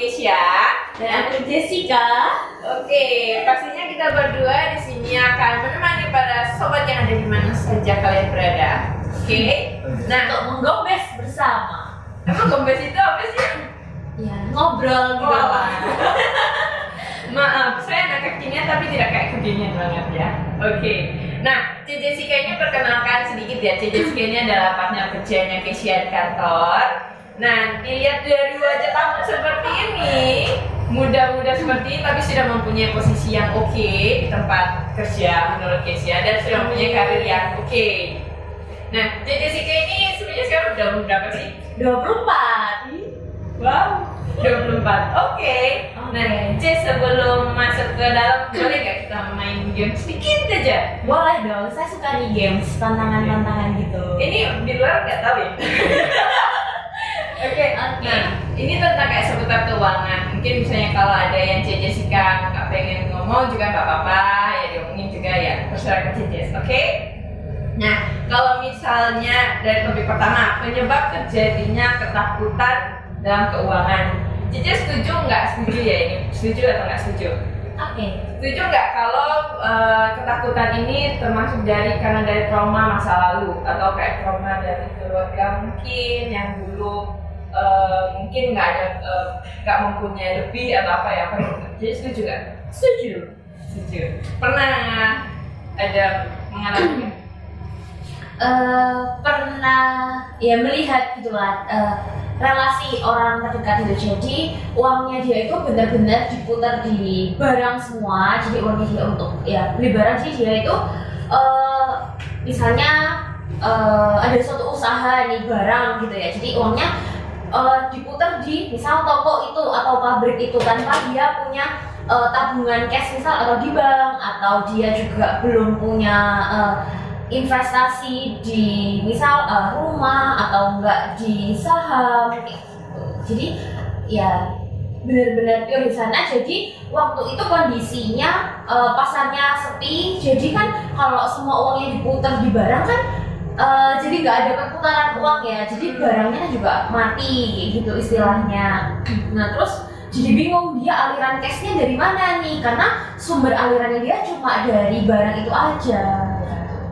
Kesia dan aku Jessica. Oke, pastinya kita berdua di sini akan menemani para sobat yang ada di mana saja kalian berada. Oke. Nah, Untuk menggombes bersama. emang gombes itu apa sih? Ya, ngobrol gitu Oh. lah. Maaf, saya anak kekinian tapi tidak kayak kekinian banget ya. Oke. Nah, C Jessica ini perkenalkan sedikit ya. C Jessica ini adalah partner kerjanya Kesia di kantor. Nah, dilihat dari wajah tamu seperti ini, muda-muda seperti ini tapi sudah mempunyai posisi yang oke di tempat kerja menurut Kesia dan sudah mempunyai karir yang oke. Nah, C Jessica ini sebenarnya sekarang udah umur berapa sih? 24. Wow, 24. Oke. Nah, C sebelum masuk ke dalam, boleh nggak kita main game sedikit aja? Boleh dong, saya suka nih games, tantangan-tantangan gitu. Ini di luar nggak tahu ya? Oke. Nah, ini tentang kayak seputar keuangan. Mungkin misalnya kalau ada yang C Jessica nggak pengen ngomong juga nggak apa-apa, ya diomongin juga ya, terserah ke C Jess, oke? Nah, kalau misalnya dari topik pertama, penyebab terjadinya ketakutan dalam keuangan. Cici setuju nggak setuju ya ini? Setuju atau nggak setuju? Oke. Setuju nggak kalau ketakutan ini termasuk karena dari trauma masa lalu atau kayak trauma dari keluarga mungkin yang dulu mungkin nggak mempunyai lebih atau apa ya apa gitu. Jadi setuju nggak? Setuju. Setuju. Pernah ada mengalami? Pernah ya melihat gitu lah relasi orang terdekat itu. Jadi uangnya dia itu benar-benar diputar di barang semua. Jadi uangnya dia untuk ya beli barang. Jadi dia itu misalnya ada suatu usaha nih barang gitu ya. Jadi uangnya diputar di misal toko itu atau pabrik itu tanpa dia punya tabungan cash misal atau di bank, atau dia juga belum punya investasi di misal rumah atau enggak di saham gitu. Jadi ya benar-benar pure di sana. Jadi waktu itu kondisinya pasarnya sepi. Jadi kan kalau semua uangnya diputar di barang kan jadi nggak ada perputaran uang ya. Jadi barangnya juga mati gitu istilahnya. Nah terus jadi bingung dia aliran cashnya dari mana nih, karena sumber alirannya dia cuma dari barang itu aja.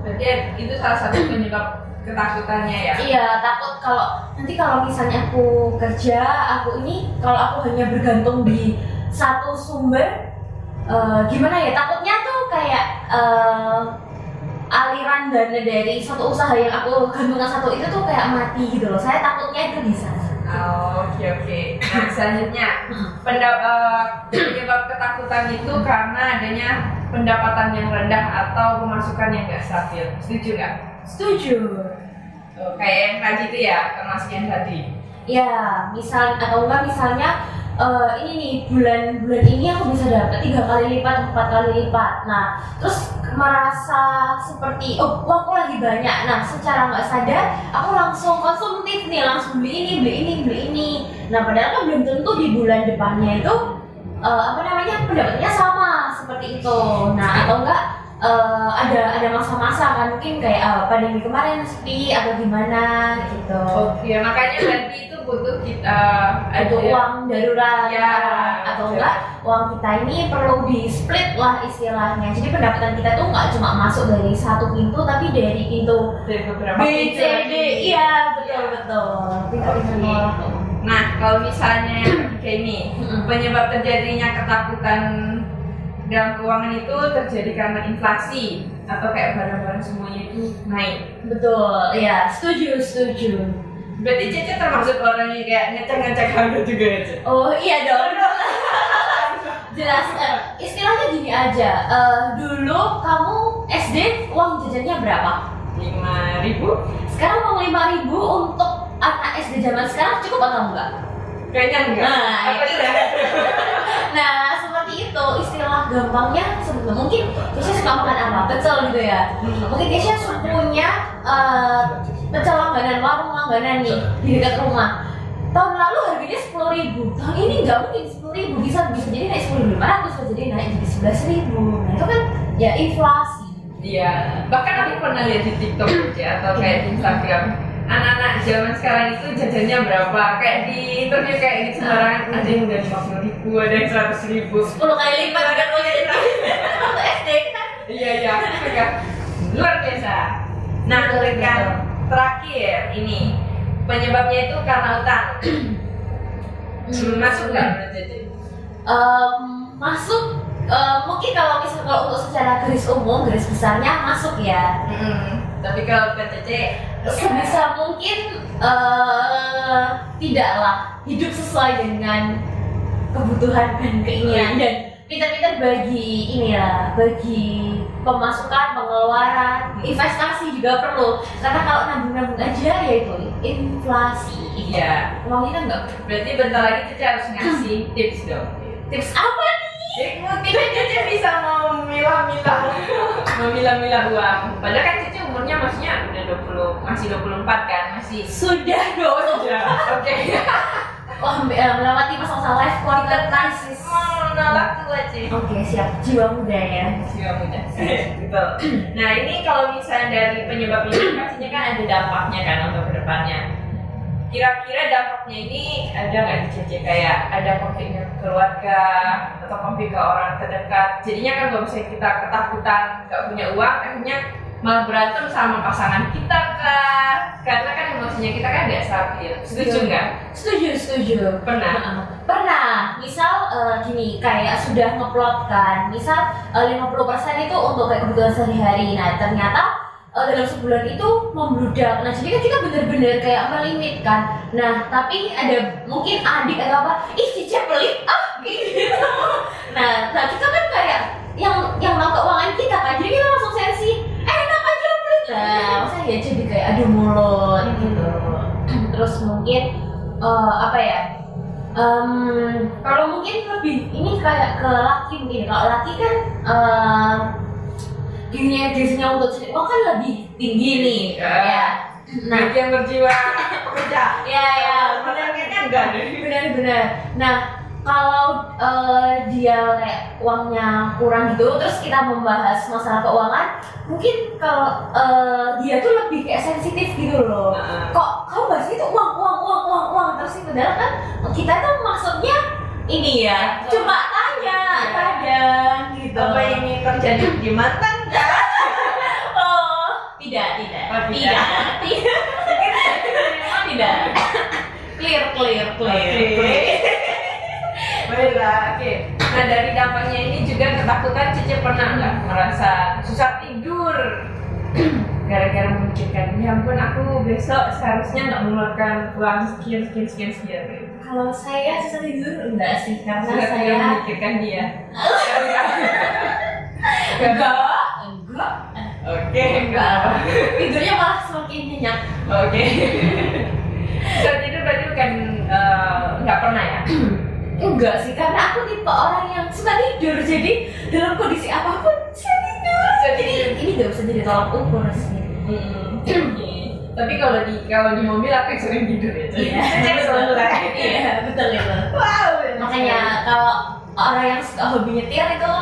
Berarti itu salah satu penyebab ketakutannya ya? Iya, takut kalau misalnya aku kerja, kalau aku hanya bergantung di satu sumber, gimana ya, takutnya tuh kayak aliran dana dari satu usaha yang aku gantungkan satu itu tuh kayak mati gitu loh. Saya takutnya itu di sana. Oke. Nah, selanjutnya penyebab ketakutan itu karena adanya pendapatan yang rendah atau pemasukan yang nggak stabil. Setuju nggak? Setuju. Kayak yang tadi itu ya, termasuk yang tadi. Ya, misalnya ini nih bulan ini aku bisa dapat 3 kali lipat, 4 kali lipat. Nah, terus merasa seperti uangku lagi banyak. Nah, secara nggak sadar aku langsung konsumtif nih, langsung beli ini. Nah, padahal kan belum tentu di bulan depannya itu pendapatnya sama seperti itu. Nah, atau enggak ada masa-masa kan mungkin kayak pandemi kemarin sepi atau gimana gitu. Oke, makanya tadi itu butuh kita Ada uang darurat ya, atau enggak uang kita ini perlu di split lah istilahnya. Jadi pendapatan kita tuh nggak cuma masuk dari satu pintu tapi dari pintu dari beberapa B, C, D. Iya betul. Oke. Nah, kalau misalnya yang kayak ini, penyebab terjadinya ketakutan dalam keuangan itu terjadi karena inflasi atau kayak barang-barang semuanya itu naik. Betul, ya setuju. Berarti Cece termasuk orang yang kayak ngecek harga juga ya, Ce? Oh iya dong. Jelas, istilahnya gini aja. Dulu kamu SD uang jajannya berapa? 5.000? Sekarang uang 5.000 untuk anak SD zaman sekarang cukup atau enggak? Kayaknya enggak. Nah, Apa itu. tidak? Nah, seperti itu istilah gampangnya sebetulnya mungkin Kesia suka makan apa? Pecel gitu ya. Mungkin Kesia punya pecel langganan, warung langganan nih di dekat rumah. Tahun lalu harganya 10.000. Tahun ini nggak mungkin 10.000, bisa jadi naik 10.500, bisa jadi naik jadi 11.000. Nah, itu kan ya inflasi. Iya, bahkan aku pernah lihat di TikTok ya, atau kayak di Instagram anak-anak zaman sekarang itu jajannya berapa? Kayak di interview kayak gitu sembarangan, ada yang udah 50.000, ada yang 100.000. 10 kali lipat kan waktu SD kan. Iya, luar biasa. Nah, rekan terakhir ini penyebabnya itu karena utang. Masuk nggak menurut Cece? Masuk. Mungkin kalau untuk secara garis umum, garis besarnya masuk ya. Tapi kalau ke Cece sebisa mungkin tidaklah hidup sesuai dengan kebutuhan dan keinginan, dan pintar-pintar bagi bagi pemasukan, pengeluaran, investasi juga perlu, karena kalau nabung-nabung aja ya itu inflasi. Iya. Uangnya kan nggak. Berarti bentar lagi Cece harus ngasih tips dong. Tips apa nih? Mungkin Cece bisa memilah-milah uang. Padahal kan Cece umurnya maksudnya udah masih 24 kan, masih Sudah dong. Oke. Wah, melewati masa-masa life quarter crisis. Menolak tua Cece. Oke, siap. Jiwa muda ya. Jiwa muda. Betul. Nah, ini kalau misalnya dari penyebab ini pastinya kan ada dampaknya kan untuk kedepannya. Kira-kira dampaknya ini ada nggak di Cece, kayak ada konflik dengan keluarga atau konflik ke orang terdekat? Jadinya kan kalau misalnya kita ketakutan nggak punya uang, akhirnya malah berantem sama pasangan kita kah? Karena kan emosinya kita kan nggak stabil. Setuju nggak? Setuju. Pernah. Misal gini, kayak sudah ngeplotkan, misal 50% itu untuk kayak kebutuhan sehari-hari. Nah, ternyata dalam sebulan itu membludak. Nah, jadi kan kita bener-bener kayak melimit kan. Nah, tapi ada mungkin adik atau apa, Cice pelit gitu. Nah, kita kan kayak yang mau keuangan kita kan, jadi kita langsung sensi, enak aja pelit. Nah, maksudnya ya jadi kayak adu mulut gitu. Terus mungkin kalau mungkin lebih ini kayak ke laki mungkin. Kalau laki kan dirinya untuk cari uang kan lebih tinggi nih, ya. Nah, yang berjiwa kerja. Ya, benar. Nah, kalau dia kayak uangnya kurang gitu, terus kita membahas masalah keuangan, mungkin kalau dia tuh lebih kayak sensitif gitu loh. Kok kamu bahas itu uang terus sih, padahal kan kita tuh maksudnya ini ya, cuma tanya kadang gitu. Apa ini terjadi di mantan? Tidak. Clear. Baiklah, oke. Nah, dari dampaknya ini juga ketakutan Cece pernah nggak merasa susah tidur gara-gara memikirkan, ya ampun aku besok seharusnya nggak mengeluarkan uang sekian. Kalau saya susah tidur enggak sih, karena Sudah saya tidak memikirkan dia. enggak. Oke. Tidurnya malah semakin nyenyak. Oke. Susah tidur berarti bukan nggak pernah ya? Enggak sih, karena aku tipe orang yang suka tidur, jadi dalam kondisi apapun saya tidur. Jadi ini nggak bisa jadi tolak ukur sih. Tapi kalau di mobil aku yang sering tidur ya. Iya, betul itu. Wow. Makanya kalau orang yang suka hobi nyetir itu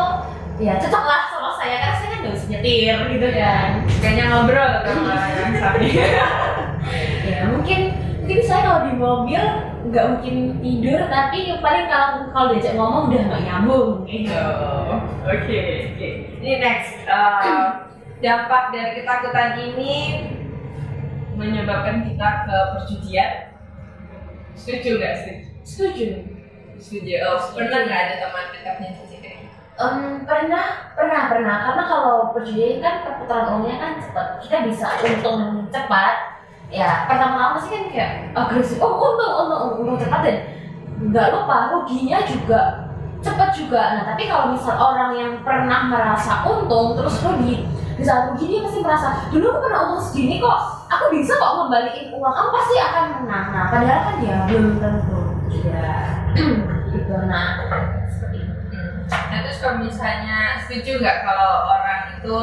ya cocoklah sama saya, karena saya kan nggak bisa nyetir gitu kan. Kayaknya ngobrol sama yang sapi. Ya mungkin saya kalau di mobil nggak mungkin tidur, tapi paling kalau diajak ngomong udah nggak nyambung gitu. Oke. Ini next, dampak dari ketakutan ini menyebabkan kita ke perjudian. Setuju nggak sih? Setuju. Pernah nggak ada teman dekatnya Cici kayak gitu? Pernah, karena kalau perjudian kan perputaran uangnya kan cepat, kita bisa untung cepat. Ya pertama-tama sih kan kayak agresif, untung cepat, dan nggak lupa ruginya juga cepat juga. Nah, tapi kalau misal orang yang pernah merasa untung terus rugi, di saat rugi dia pasti merasa, dulu aku pernah untung segini kok, aku bisa kok ngembaliin uang, aku pasti akan menang. Nah, padahal kan ya belum tentu juga. Gitu. Nah, seperti itu. Nah, terus kalau misalnya setuju nggak kalau orang itu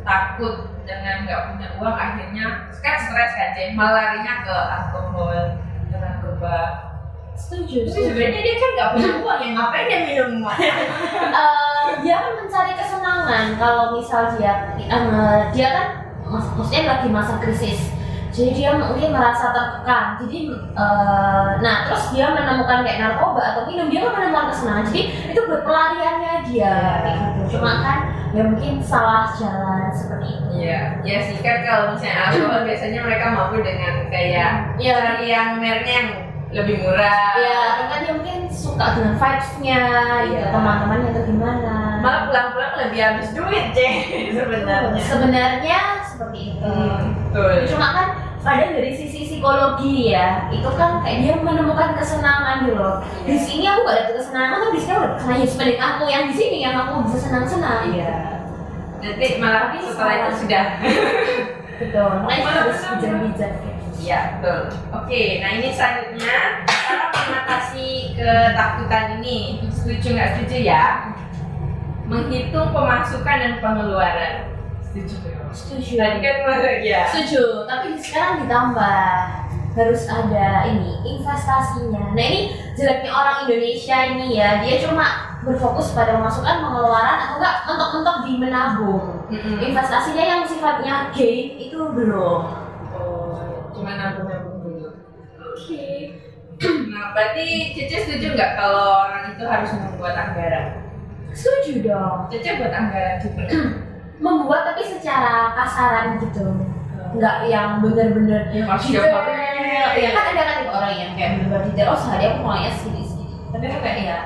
takut dengan nggak punya uang, akhirnya kan stres kan, malah larinya ke alkohol, ke narkoba. Setuju. Tapi sebenarnya dia kan nggak punya uang, yang ngapain dia minum uang? Dia kan mencari kesenangan. Kalau misal dia kan maksudnya lagi masa krisis, Jadi dia mungkin merasa tertekan. Jadi nah terus dia menemukan kayak narkoba atau minum, dia kan menemukan kesenangan. Jadi itu buat pelariannya dia kayak gitu. Cuma kan ya mungkin salah jalan seperti itu. Iya, ya sih kan kalau misalnya alkohol biasanya mereka mampu dengan kayak cari yang mereknya yang lebih murah. Ya, kan dia mungkin suka dengan vibes-nya, gitu, teman-temannya atau gimana. Malah pulang-pulang lebih habis duit, sebenarnya. Sebenarnya seperti itu. Betul. Cuma kan kadang dari sisi psikologi ya, itu kan kayak dia menemukan kesenangan gitu loh. Di sini aku gak dapet kesenangan, tapi di sini aku dapet kesenangan. Ya sebenarnya aku yang di sini yang aku bisa senang-senang. Iya. Nanti malah setelah itu sudah. Betul. Makanya harus bijak-bijak. Iya, betul. Oke, nah ini selanjutnya cara mengatasi ketakutan ini. Setuju nggak setuju ya? Menghitung pemasukan dan pengeluaran. Setuju. Setuju. Tadi kan ya. Setuju, tapi sekarang ditambah harus ada ini investasinya. Nah ini jeleknya orang Indonesia ini ya, dia cuma berfokus pada pemasukan, pengeluaran atau enggak mentok-mentok di menabung. Investasinya yang sifatnya gain itu belum. Cuma nabung-nabung dulu. Oke. Nah, berarti Cece setuju nggak kalau orang itu harus membuat anggaran? Setuju dong. Cece buat anggaran juga. Membuat tapi secara kasaran gitu. Nggak yang bener-bener Masih detail. apa? Ya kan ada kan tipe orang yang kayak bener-bener detail. Oh sehari aku mulainya segini. Tapi aku kayak ya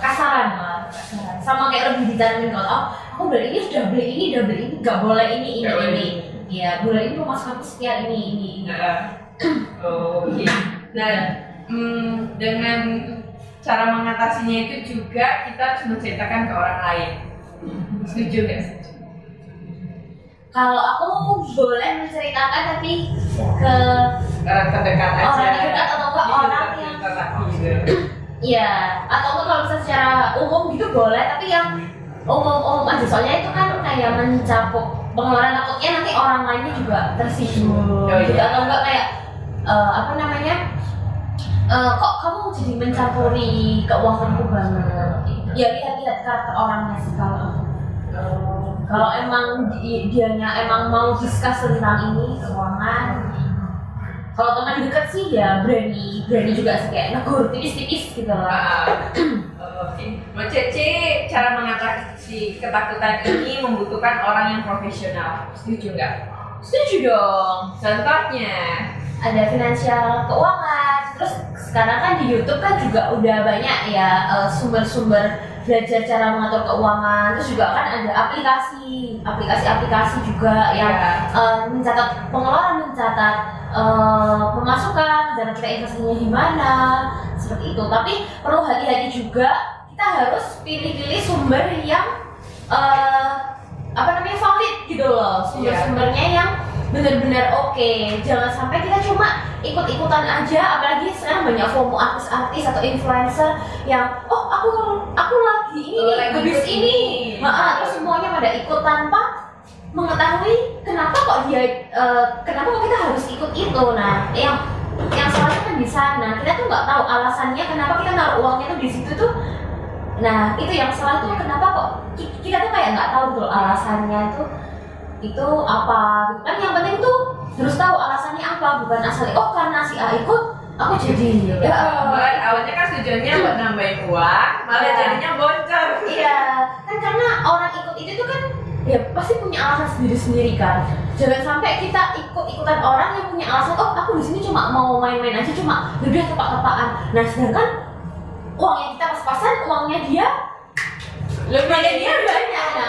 kasaran lah. Kasaran. Sama kayak lebih ditanamin kalau aku beli ini sudah beli ini, nggak boleh ini. Ya, bulan ini pemasukan sekian ini. Oke. Nah, dengan cara mengatasinya itu juga kita harus menceritakan ke orang lain. Setuju nggak? Kalau aku boleh menceritakan tapi ke terdekat aja. orang terdekat atau enggak orang yang iya, atau enggak kalau misalnya secara umum gitu boleh, tapi yang umum aja soalnya itu kan kayak mencakup pengeluaran, takutnya nanti orang lainnya juga tersinggung gitu. Atau enggak kayak apa namanya kok kamu jadi mencampuri keuanganku banget. Ya lihat karakter orangnya sih kalau emang dianya emang mau discuss tentang ini keuangan. Kalau teman dekat sih ya berani juga sih kayak negur tipis-tipis gitu lah. Oke. Mbak Cece, cara mengatasi ketakutan ini membutuhkan orang yang profesional. Setuju nggak? Setuju dong. Contohnya ada finansial keuangan. Terus sekarang kan di YouTube kan juga udah banyak ya sumber-sumber belajar cara mengatur keuangan. Terus juga kan ada aplikasi juga yang mencatat pengeluaran, mencatat pemasukan, dan kita investasinya di mana, seperti itu. Tapi perlu hati-hati juga, kita harus pilih-pilih sumber yang valid gitu loh, sumber-sumbernya yang benar-benar oke. Jangan sampai kita cuma ikut-ikutan aja, apalagi sekarang banyak FOMO artis-artis atau influencer yang aku lagi ini habis ini, terus semuanya pada ikut tanpa mengetahui kenapa kok kita harus ikut itu. Nah, yang salahnya kan di sana. Kita tuh nggak tahu alasannya kenapa kita naruh uangnya tuh di situ tuh. Nah, itu yang salah tuh kenapa kok kita tuh kayak nggak tahu tuh alasannya itu apa gitu kan. Yang penting tuh harus tahu alasannya apa, bukan asal karena si A ikut aku jadi. Awalnya kan tujuannya buat nambahin uang, malah jadinya bocor. Iya, kan karena orang ikut itu tuh kan ya pasti punya alasan sendiri-sendiri kan. Jangan sampai kita ikut-ikutan orang yang punya alasan, aku di sini cuma mau main-main aja, cuma udah tepak-tepakan. Nah, sedangkan uang yang kita pas-pasan, uangnya dia dia banyak,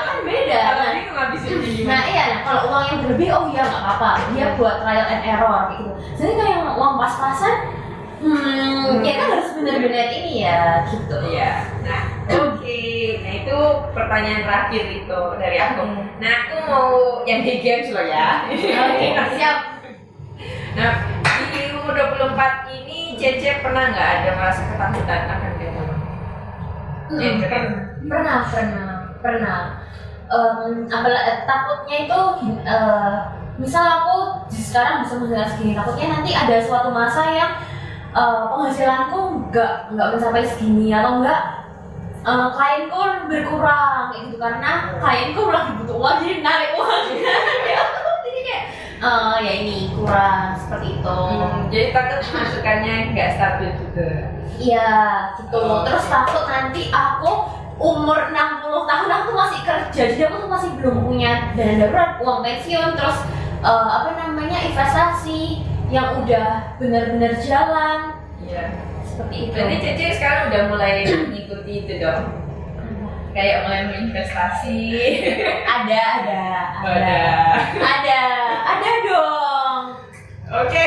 kan beda. Nah iya, kalau uang yang berlebih, nggak apa-apa, dia buat trial and error gitu. Jadi kalau yang uang pas-pasan, ya kan harus benar-benar ini ya, gitu. Iya. Nah, oke. Nah itu pertanyaan terakhir itu dari aku. Nah aku mau yang di games loh ya. Oke, siap. Nah di umur 24 ini Cece pernah nggak ada merasa ketakutan akan game? Pernah. Takutnya itu misal aku sekarang bisa menghasilkan segini, takutnya nanti ada suatu masa yang penghasilanku nggak mencapai segini, atau enggak klienku berkurang kayak gitu, karena klienku lagi butuh uang jadi narik uangnya. Jadi kayak Ya ini kurang seperti itu. Jadi takut masukannya nggak stabil juga. Iya gitu. Oh, Terus oke. takut nanti aku umur 60 tahun aku masih kerja, jadi aku tuh masih belum punya dana darurat, uang pensiun, terus investasi yang udah benar-benar jalan Iya. seperti itu. Berarti Cece sekarang udah mulai mengikuti itu dong. Kayak mulai berinvestasi. ada dong, Oke.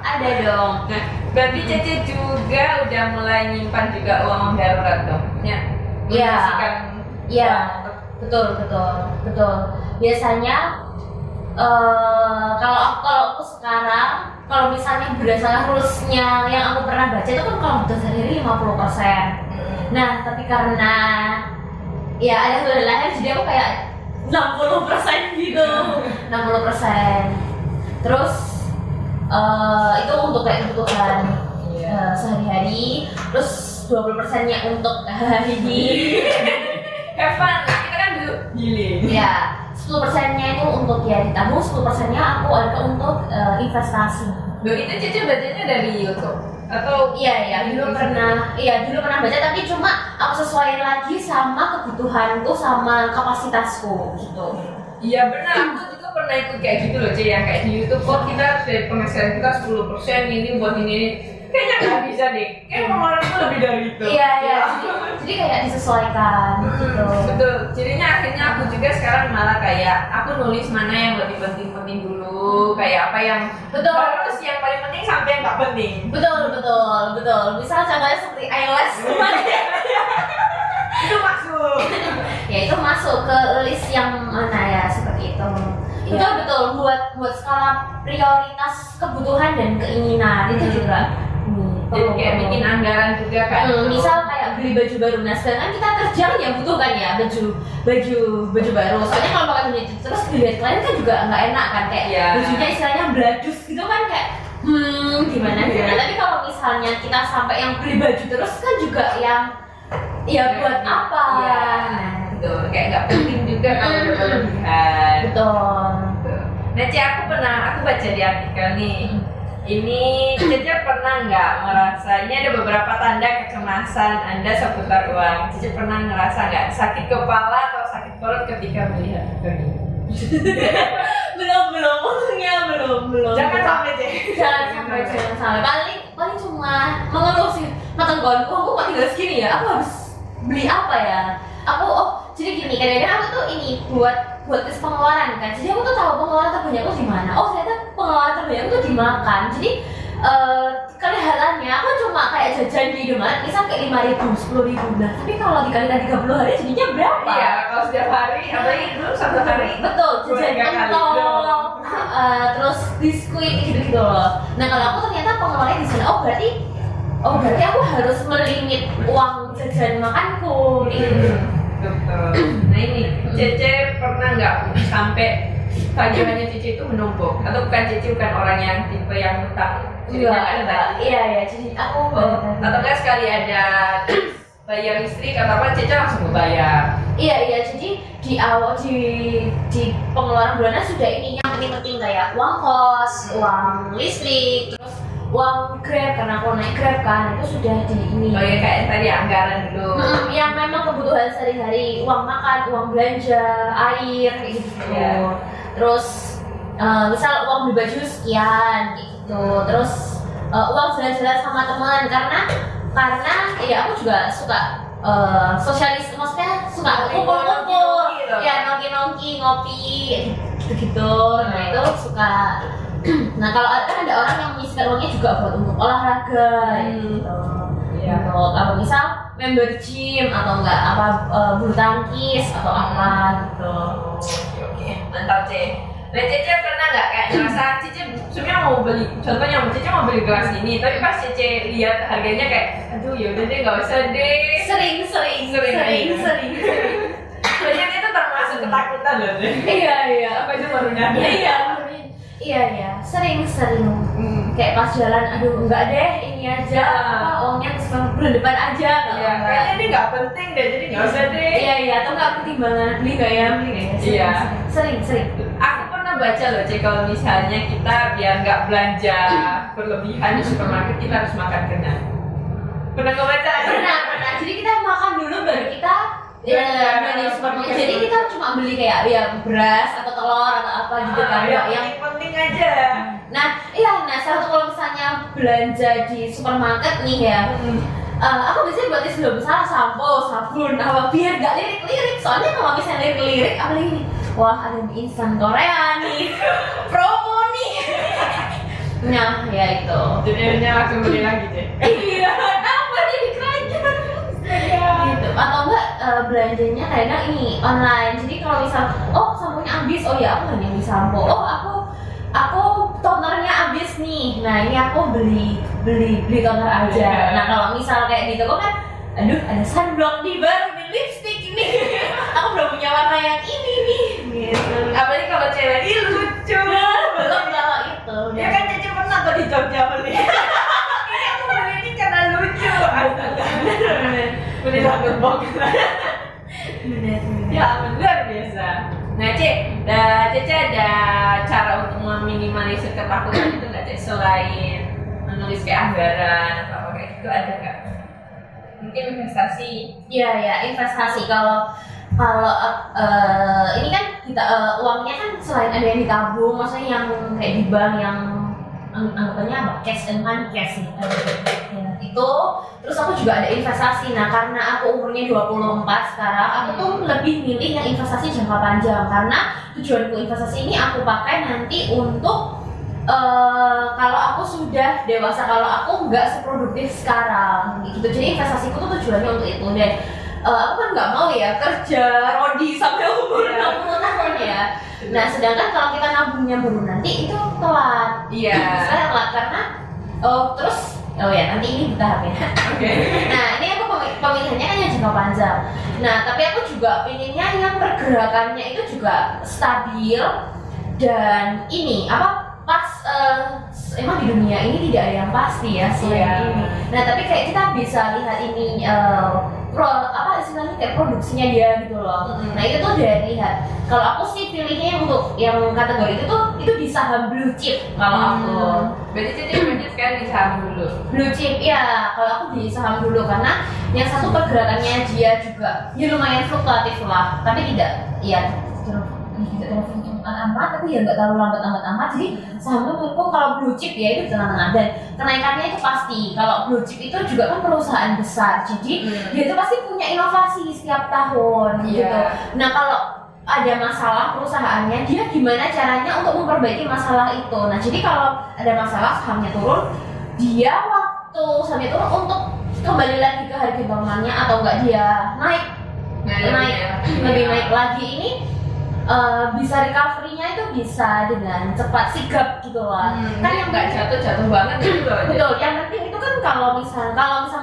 ada dong. Nah, berarti Cece juga udah mulai nyimpan juga uang darurat dong. Ya. Iya. Membersihkan Iya, uang. betul. Biasanya kalau aku sekarang, kalau misalnya berdasarkan rulesnya yang aku pernah baca itu kan kalau butuh sehari 50%. Nah, tapi karena ya ada kebetulan lain, jadi aku kayak 60% gitu. 60%. Terus itu untuk kayak kebutuhan Iya. sehari-hari, terus 20%-nya untuk hari. Have fun. Kita kan dulu healing. Ya, 10%-nya itu untuk ya ditabung, 10%-nya aku ada untuk investasi. Begitu Cece bacanya dari YouTube atau Dulu pernah baca, tapi cuma aku sesuaiin lagi sama kebutuhanku sama kapasitasku gitu. Iya benar, aku juga pernah ikut kayak gitu loh Cece, yang kayak di YouTube kok kita harus dari penghasilan kita 10% ini buat ini. Kayaknya nggak bisa deh, kayak pengeluaran tuh lebih dari itu. Iya, jadi kayak disesuaikan gitu. Betul, jadinya akhirnya aku juga sekarang malah kayak aku nulis mana yang lebih penting-penting dulu, kayak apa yang Betul. harus yang paling penting sampai yang nggak penting. Betul. Misal contohnya seperti eyelash kemarin. Itu masuk. Ya itu masuk ke list yang mana ya, seperti itu. Iya. Betul buat skala prioritas kebutuhan dan keinginan itu juga. Jadi kayak bikin anggaran juga kan. Misal kayak beli baju baru, nah sedangkan kita kerja kan yang butuh kan ya baju baru. Soalnya kalau pakai baju itu terus dilihat klien kan juga nggak enak kan, kayak Iya. bajunya istilahnya bladus gitu kan, kayak gimana. Tapi kalau misalnya kita sampai yang beli baju terus kan juga yang ya buat apa? Iya. Nah, Betul, kayak nggak penting juga kalau udah berlebihan. betul. Nah, aku baca di artikel nih. Ini Cece pernah nggak merasa, ini ada beberapa tanda kecemasan Anda seputar uang. Cece pernah ngerasa nggak sakit kepala atau sakit perut ketika melihat ini? belum. Jangan sampai Cece. Jangan sampai. Paling cuma mengeluh sih. Matenggonku, aku kok tinggal segini ya. Aku harus beli apa ya? Jadi gini, kadang-kadang aku tuh ini buat tes pengeluaran kan. Jadi aku tuh tahu pengeluaran terbanyakku di mana. Ternyata pengeluaran terbanyakku tuh dimakan. Jadi kelihatannya aku cuma kayak jajan di Indomaret misal kayak 5.000, 10.000. Nah, tapi kalau dikalikan 30 hari jadinya berapa? Iya, kalau setiap hari, apalagi dulu satu hari. Betul, jajan 3 kali pentol, doang. terus biskuit gitu-gitu loh. Nah, kalau aku ternyata pengeluarannya di sana, berarti aku harus melimit uang jajan makanku gitu. Betul. Nah ini, Cece pernah nggak sampai tagihannya Cece itu menumpuk? Atau bukan orang yang tipe yang utang? Enggak. Iya, jadi aku Atau nggak sekali ada bayar listrik atau apa, Cece langsung bayar? Iya, jadi di awal di pengeluaran bulanan sudah ini yang penting-penting kayak uang kos, uang listrik, terus uang Grab karena aku naik Grab kan, itu sudah di ini. Oh ya kayak tadi anggaran dulu. Yang memang kebutuhan sehari-hari, uang makan, uang belanja, air kayak gitu. Iya. Terus misal uang beli baju sekian gitu. Terus uang jalan-jalan sama teman karena ya aku juga suka sosialis, maksudnya suka kumpul-kumpul, Nongki-nongki gitu. ya nongki-nongki, ngopi gitu. Nah itu suka. Nah kalau kan ada orang yang menyisihkan uangnya juga buat untuk olahraga gitu. Iya. Untuk apa misal member gym atau enggak bulu tangkis atau apa gitu. Oke, mantap Cece. Nah Cece pernah nggak kayak ngerasa Cece sebenarnya mau beli, contohnya Cece mau beli gelas ini, tapi pas Cece lihat harganya kayak, aduh yaudah deh nggak usah deh. Sering. Sebenarnya itu termasuk ketakutan loh Cece. Iya. Apa itu baru nyadar? Iya, sering. Kayak pas jalan, aduh enggak deh, ini aja, uangnya bulan depan aja. Iya, kayaknya ini nggak penting deh, jadi nggak usah deh. Iya, atau enggak pertimbangan beli nggak ya. Iya. Sering. Aku pernah pernah baca loh Cek, kalau misalnya kita biar nggak belanja berlebihan di supermarket, kita harus makan kenyang. Pernah nggak baca? Pernah. Jadi kita makan dulu baru kita belanja di supermarket. Jadi kita cuma beli kayak ya beras atau telur atau apa gitu kan. Yang penting aja. Nah satu kalau misalnya belanja di supermarket nih ya. Aku biasanya buat sebelum besar sampo, sabun, apa biar gak lirik-lirik. Soalnya kalau misalnya lirik-lirik, apalagi nih, wah ada mie instan Korea nih, promo nih. Nah, ya itu. Jadi langsung beli lagi deh. Iya, apa jadi keranjang? Gitu. Atau enggak belanjanya kadang ini online. Jadi kalau misal, oh samponya habis, oh ya aku hanya beli sampo. Oh aku tonernya habis nih. Nah ini aku beli toner aja. Nah kalau misal kayak gitu kan, aduh ada sunblock nih baru nih, lipstick ini. Aku belum punya warna yang ini nih. Gitu. Apalagi kalau cewek, ih lucu. Belum kalau itu. Ya kan Cece pernah tuh di Jogja beli. Ini aku beli ini karena lucu. Astaga. Beli rambut box. Bener. Ya luar biasa. Nah Cece ada cara untuk meminimalisir ketakutan itu nggak Cece? Selain menulis kayak anggaran atau apa kayak gitu, ada nggak? Mungkin investasi. Iya investasi. Kalau ini kan kita uangnya kan selain ada yang ditabung, maksudnya yang kayak di bank yang anggapannya apa, cash and money cash nih. Ya, itu terus aku juga ada investasi. Nah karena aku umurnya 24 sekarang, aku tuh lebih milih yang investasi jangka panjang, karena tujuanku investasi ini aku pakai nanti untuk kalau aku sudah dewasa, kalau aku nggak seproduktif sekarang gitu. Jadi investasiku tuh tujuannya untuk itu. Dan aku kan nggak mau ya kerja rodi sampai umur 60 tahun ya. Nah sedangkan kalau kita nabungnya baru nanti itu telat. Iya. Saya telat karena nanti ini bertahap ya. Oke. Nah ini aku pemilihannya kan yang jangka panjang. Nah tapi aku juga pinginnya yang pergerakannya itu juga stabil dan ini pas emang di dunia ini tidak ada yang pasti ya selain ini. Nah tapi kayak kita bisa lihat ini istilahnya kayak produksinya dia gitu loh. Nah itu tuh dari lihat. Kalau aku sih pilihnya untuk yang kategori itu di saham blue chip kalau aku. Berarti Cece banyak sekali di saham dulu. Blue chip ya, kalau aku di saham dulu karena yang satu pergerakannya dia juga ya lumayan fluktuatif lah, tapi tidak terlalu amat, tapi ya nggak terlalu lambat amat. Jadi saham itu menurutku kalau blue chip ya itu di tengah-tengah, dan kenaikannya itu pasti. Kalau blue chip itu juga kan perusahaan besar, jadi dia itu pasti punya inovasi setiap tahun gitu. Nah kalau ada masalah perusahaannya, dia gimana caranya untuk memperbaiki masalah itu. Nah jadi kalau ada masalah sahamnya turun, dia waktu sahamnya turun untuk kembali lagi ke harga normalnya, atau enggak dia lebih naik lagi, ini bisa recovery-nya itu bisa dengan cepat, sigap gitu lah. Kan yang nggak jatuh banget gitu loh. Betul. Yang penting itu kan kalau misal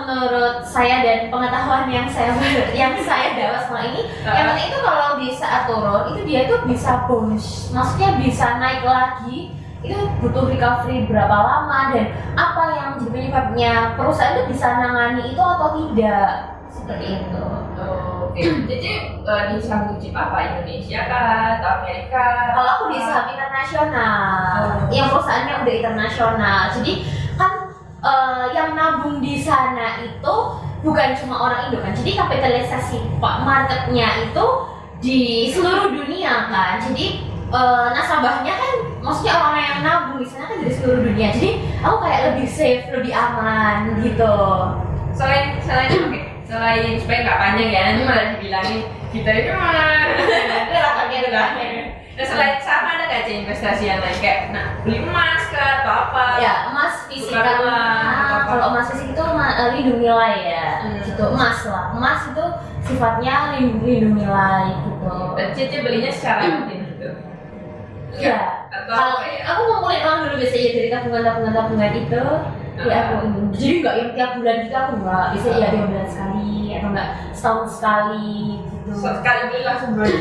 menurut saya dan pengetahuan yang saya dapat selama ini, yang penting itu kalau di saat turun itu dia itu bisa bounce, maksudnya bisa naik lagi. Itu butuh recovery berapa lama dan apa yang jadi penyebabnya, perusahaan itu bisa nangani itu atau tidak, seperti itu. Oke. Jadi di saham chip apa, Indonesia kah atau Amerika? Kalau aku di saham internasional, yang perusahaannya udah internasional. Jadi kan yang nabung di sana itu bukan cuma orang Indo kan. Jadi kapitalisasi marketnya itu di seluruh dunia kan. Jadi nasabahnya kan, maksudnya orang yang nabung di sana kan dari seluruh dunia. Jadi aku kayak lebih safe, lebih aman gitu. Selain supaya nggak panjang ya, nanti malah dibilangin kita ini malah itu lah. Nah selain saham ada nggak investasi yang lain kayak beli emas kah atau apa? Ya emas fisik kan. Kalau emas fisik itu lindung nilai ya. Gitu emas itu sifatnya lindung nilai gitu. Dan Cece belinya secara rutin gitu. Ya. Kalau aku ngumpulin uang dulu biasanya dari tabungan itu. Ya aku ini, jadi nggak yang tiap bulan gitu, aku nggak, bisa ya 2 bulan sekali atau nggak setahun sekali gitu. Sekali beli langsung beli.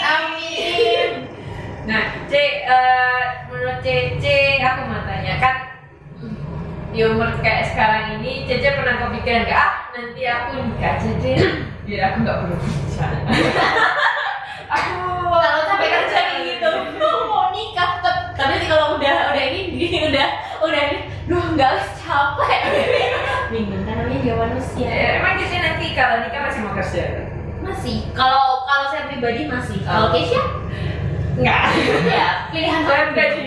Amin. Nah, menurut Cece, aku mau tanya kan, di umur kayak sekarang ini, Cece pernah kepikiran nggak nanti aku nikah Cece, biar aku nggak perlu kerja. Aduh, kalau capek kerja kayak gitu mau nikah tapi kalau udah ini duh nggak capek bingung kan namanya dia manusia. Emang Keisha nanti kalau nikah masih mau kerja? Masih kalau saya pribadi masih. Kalau Keisha Enggak. ya pilihan Saya aku. gaji.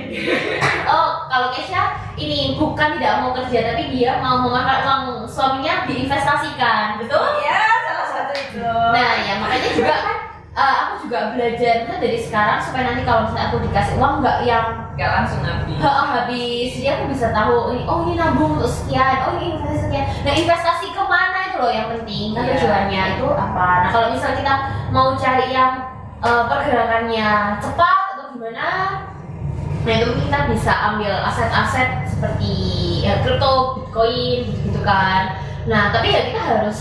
Kalau Keisha ini bukan tidak mau kerja tapi dia mau memakai uang suaminya diinvestasikan, betul? Ya, salah satu itu. Nah ya makanya juga kan aku juga belajar dari sekarang supaya nanti kalau misalnya aku dikasih uang nggak yang Enggak langsung habis. habis, jadi aku bisa tahu ini nabung untuk sekian, ini investasi sekian. Nah investasi kemana itu loh yang penting kan, Iya. tujuannya itu apa. Nah kalau misalnya kita mau cari yang pergerakannya cepat atau gimana, nah itu kita bisa ambil aset-aset seperti kripto, bitcoin gitu kan. Nah tapi ya kita harus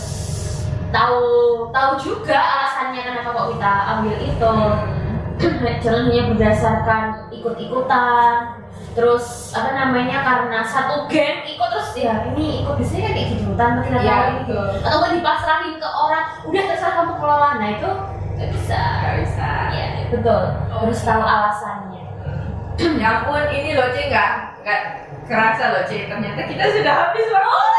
tahu juga alasannya kenapa kok kita ambil itu. Jangan hanya berdasarkan ikut-ikutan, terus karena satu geng ikut terus ya ini ikut di sini kan kayak gitu tanpa kita Iya, tahu ini betul. atau nggak dipasrahin ke orang udah terserah kamu kelola. Nah itu nggak bisa. Ya betul, harus tahu alasannya. Ya ampun, ini loh Ci, nggak kerasa loh Ci, ternyata kita sudah habis waktu.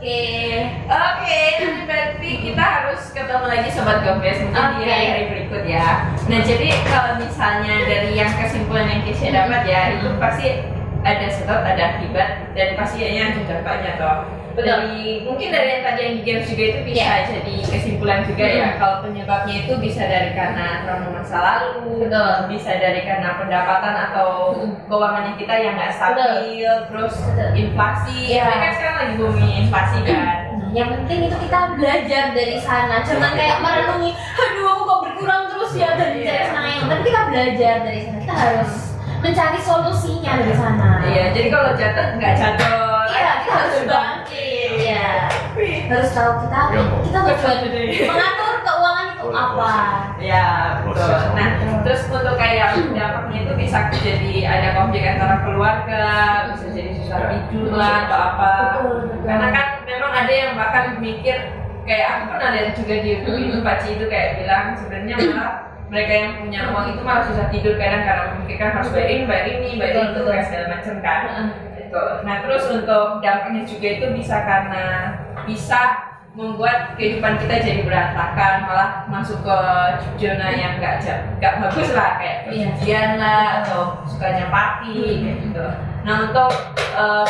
Oke, nanti berarti kita harus ketemu lagi Sobat Gombes mungkin di Oke. hari-hari berikut ya. Nah jadi kalau misalnya dari yang kesimpulan yang Keisha dapat ya, itu pasti ada sebab, ada akibat, dan pastinya ada dampaknya toh. Mungkin dari yang tadi yang di games juga itu bisa jadi kesimpulan juga ya. Kalau penyebabnya itu bisa dari karena trauma masa lalu, bisa dari karena pendapatan atau keuangannya kita yang nggak stabil, terus inflasi. Iya. Mereka kan sekarang lagi booming inflasi kan. Yang penting itu kita belajar dari sana, jangan kayak merenungi, aduh aku kok berkurang terus ya dan mencari sana yang penting kita belajar dari sana, kita harus mencari solusinya dari sana. Iya, jadi kalau jatuh nggak jatuh. Iya, kita harus bangkit. Iya, harus tahu kita tujuan mengatur keuangan itu apa. Ya, betul. Nah, terus untuk kayak dampaknya itu bisa jadi ada konflik antara keluarga, bisa jadi susah tidur lah atau apa. Karena kan memang ada yang bahkan mikir kayak aku pernah lihat juga di YouTube Paci itu kayak bilang sebenarnya malah mereka yang punya uang itu malah susah tidur kadang karena memikirkan harus bayar ini, bayar itu, kayak segala macam kan. Gitu. Nah, terus untuk dampaknya juga itu bisa karena bisa membuat kehidupan kita jadi berantakan, malah masuk ke zona yang nggak bagus lah, kayak perjudian lah atau sukanya party kayak gitu. Nah untuk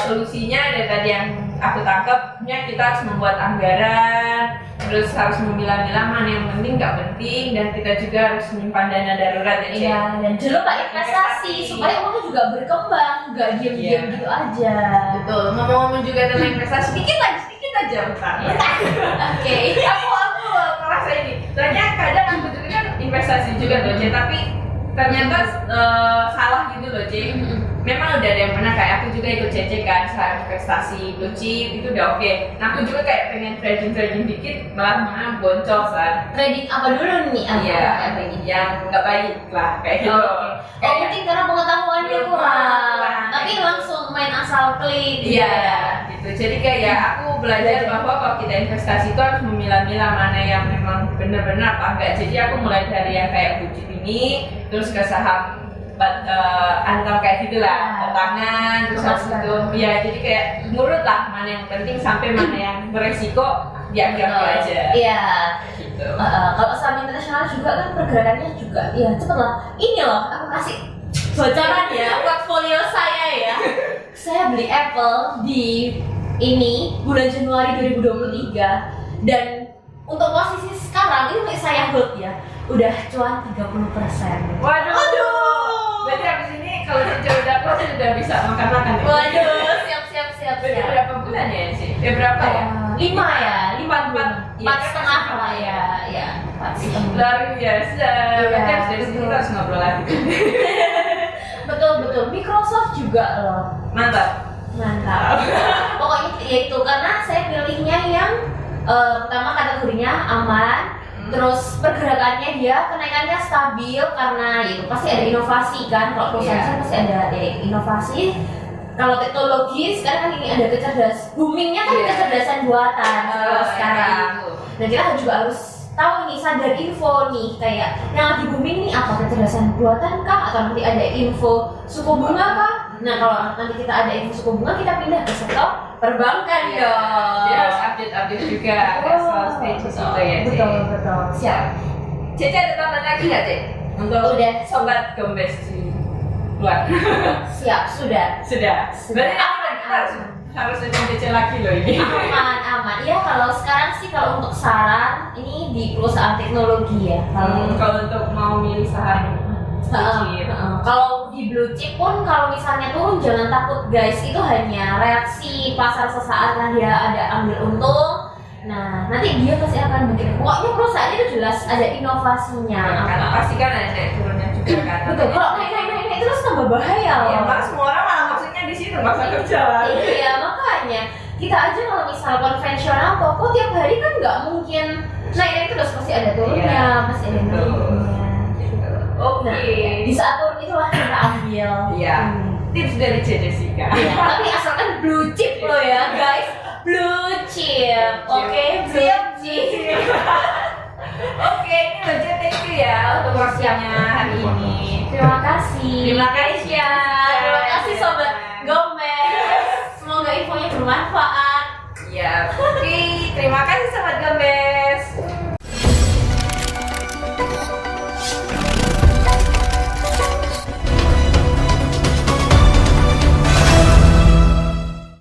solusinya dari tadi yang aku tangkapnya kita harus membuat anggaran, terus harus memilah-milah mana yang penting nggak penting, dan kita juga harus menyimpan dana darurat ya. Iya, dan jangan lupa investasi supaya uangnya juga berkembang, nggak diam-diam gitu aja. Betul. Ngomong-ngomong juga tentang investasi, sedikit aja bentar. Oke. Aku merasa ini. Soalnya kadang aku juga kan investasi juga loh, C, tapi ternyata salah gitu loh, C. Memang udah ada yang pernah kayak aku juga ikut CC kan, saham investasi blue chip itu udah oke. Nah aku juga kayak pengen trading dikit, malah boncos kan. Trading apa dulu nih? Iya, yang nggak baik lah kayak gitu. Oh mungkin karena pengetahuannya kurang, tapi Kayak langsung main asal klik. Iya, gitu. Jadi kayak aku belajar bahwa kalau kita investasi itu harus memilah-milah mana yang memang benar-benar apa enggak. Jadi aku mulai dari yang kayak blue chip ini, terus ke saham antar kayak gitulah, tangan, terus habis itu ya jadi kayak ngurut lah mana yang penting sampai mana yang beresiko dianggap aja. Iya. Gitu. Kalau saham internasional juga kan pergerakannya juga, ya cepet lah. Ini loh, aku kasih bocoran ya portfolio saya ya. Saya beli Apple di ini bulan Januari 2023 dan untuk posisi sekarang ini saya hold ya, udah cuan 30%. Waduh. Berarti habis ini kalau Cica udah close udah bisa makan-makan ya? Waduh, siap. Berapa bulan ya sih? Berapa ya? 4 setengah lah ya, 4 setengah. Luar biasa. Berarti habis dari sini kita harus ngobrol lagi. Betul. Microsoft juga loh. Mantap. Pokoknya ya itu karena saya pilihnya yang pertama kategorinya aman. Terus pergerakannya dia kenaikannya stabil karena itu pasti ada inovasi kan, kalau perusahaan pasti ada inovasi. Kalau teknologi sekarang kan ini ada boomingnya kan kecerdasan buatan sekarang. Dan kita juga harus tahu nih, sadar info nih, kayak yang lagi booming nih apa, kecerdasan buatan kah, atau nanti ada info suku bunga kah. Nah kalau nanti kita ada info suku bunga, kita pindah ke sektor perbankan dong. Dia harus update juga, nggak selalu stay di situ ya, Cek. Betul. Siap. Cece ada tambahan lagi nggak, Cek? Untuk Udah. sobat gembes di luar. Siap, sudah. Sudah. Berarti kita harus ada Cece lagi loh ini. Aman. Ya kalau sekarang sih, kalau untuk saran ini di perusahaan teknologi ya. Kalau untuk mau milih saham kecil. Kalau di blue chip pun, kalau misalnya turun jangan takut guys, itu hanya reaksi pasar sesaat lah, dia ada ambil untung. Nah nanti dia pasti akan bikin, pokoknya perusahaan itu jelas ada inovasinya. Karena pasti kan ada naik turunnya juga kan. Betul, kalau naik terus tambah bahaya loh. Ya, malah semua orang malah maksudnya di situ masa kerja lah. Iya, makanya kita aja kalau misal konvensional toko tiap hari kan nggak mungkin naik terus, pasti ada turunnya, Iya, pasti ada betul. naiknya. Oke. Nah, di saat turun itulah kita ambil. Iya. Tips dari Jessica. Iya, tapi asalkan blue chip lo ya guys, blue chip. Oke, blue chip. Oke, ini loh Jen, thank you ya untuk waktunya hari ini. Terima kasih. Terima kasih ya. Terima kasih sobat Gomez. Semoga infonya bermanfaat. Iya.